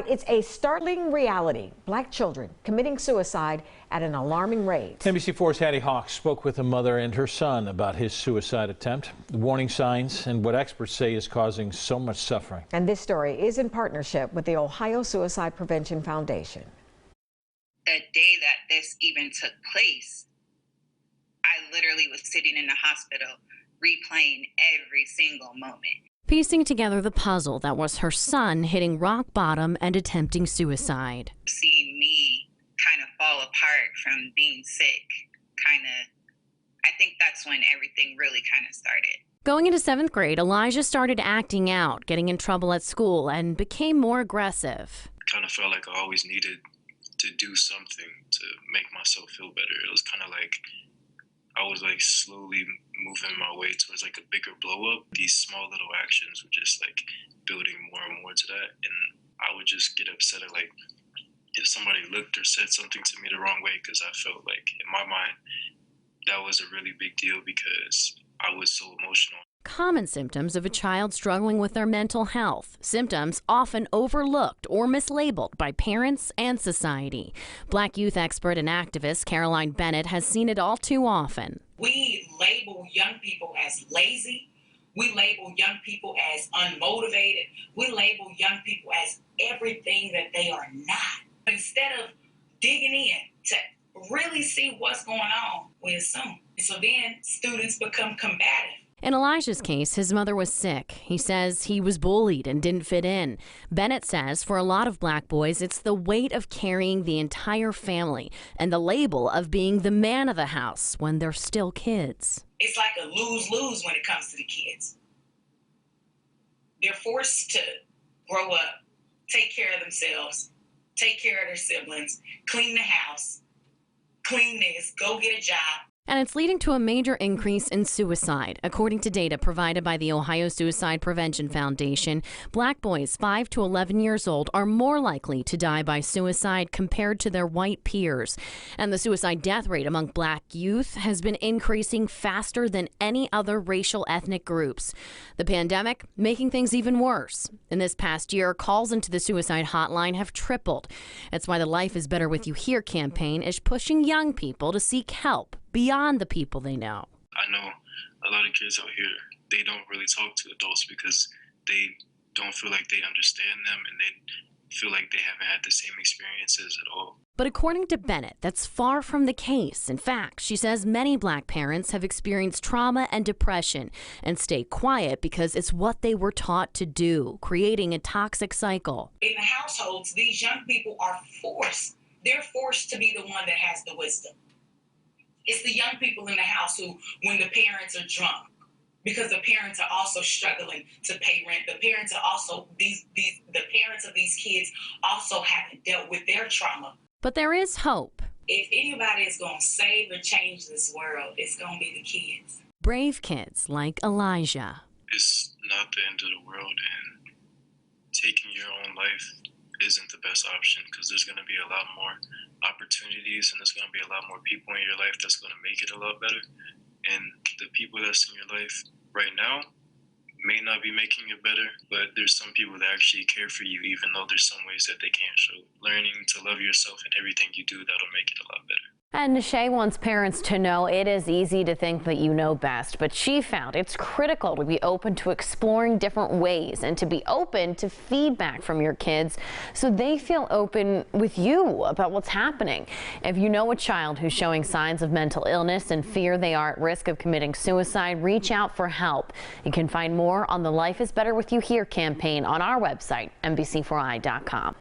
It's a startling reality. Black children committing suicide at an alarming rate. NBC4's Hattie Hawks spoke with a mother and her son about his suicide attempt, the warning signs, and what experts say is causing so much suffering. And this story is in partnership with the Ohio Suicide Prevention Foundation. The day that this even took place, I literally was sitting in the hospital replaying every single moment. Piecing together the puzzle that was her son hitting rock bottom and attempting suicide. Seeing me kind of fall apart from being sick, I think that's when everything really kind of started. Going into 7th grade, Elijah started acting out, getting in trouble at school, and became more aggressive. Kind of felt like I always needed to do something to make myself feel better. It was kind of like I was slowly moving my way towards a bigger blow up. These small little actions were just building more and more to that. And I would just get upset at if somebody looked or said something to me the wrong way, because I felt in my mind that was a really big deal because I was so emotional. Common symptoms of a child struggling with their mental health. Symptoms often overlooked or mislabeled by parents and society. Black youth expert and activist Caroline Bennett has seen it all too often. We label young people as lazy. We label young people as unmotivated. We label young people as everything that they are not. Instead of digging in to really see what's going on, we assume. So then students become combative. In Elijah's case, his mother was sick. He says he was bullied and didn't fit in. Bennett says for a lot of black boys, it's the weight of carrying the entire family and the label of being the man of the house when they're still kids. It's like a lose-lose when it comes to the kids. They're forced to grow up, take care of themselves, take care of their siblings, clean the house, clean this, go get a job. And it's leading to a major increase in suicide. According to data provided by the Ohio Suicide Prevention Foundation, black boys 5 to 11 years old are more likely to die by suicide compared to their white peers. And the suicide death rate among black youth has been increasing faster than any other racial ethnic groups. The pandemic making things even worse. In this past year, calls into the suicide hotline have tripled. That's why the Life is Better With You Here campaign is pushing young people to seek help beyond the people they know. I know a lot of kids out here, they don't really talk to adults because they don't feel like they understand them and they feel like they haven't had the same experiences at all. But according to Bennett, that's far from the case. In fact, she says many black parents have experienced trauma and depression and stay quiet because it's what they were taught to do, creating a toxic cycle. In the households, these young people are forced. They're forced to be the one that has the wisdom. It's the young people in the house who, when the parents are drunk, because the parents are also struggling to pay rent. The parents are also, the parents of these kids also haven't dealt with their trauma. But there is hope. If anybody is going to save or change this world, it's going to be the kids. Brave kids like Elijah. It's not the end of the world, and taking your own life isn't the best option because there's going to be a lot more opportunities and there's going to be a lot more people in your life that's going to make it a lot better. And the people that's in your life right now may not be making it better, but there's some people that actually care for you, even though there's some ways that they can't show. Learning to love yourself in everything you do, that'll make it a lot better. And Shay wants parents to know it is easy to think that you know best, but she found it's critical to be open to exploring different ways and to be open to feedback from your kids so they feel open with you about what's happening. If you know a child who's showing signs of mental illness and fear they are at risk of committing suicide, reach out for help. You can find more on the Life is Better With You Here campaign on our website, NBC4i.com.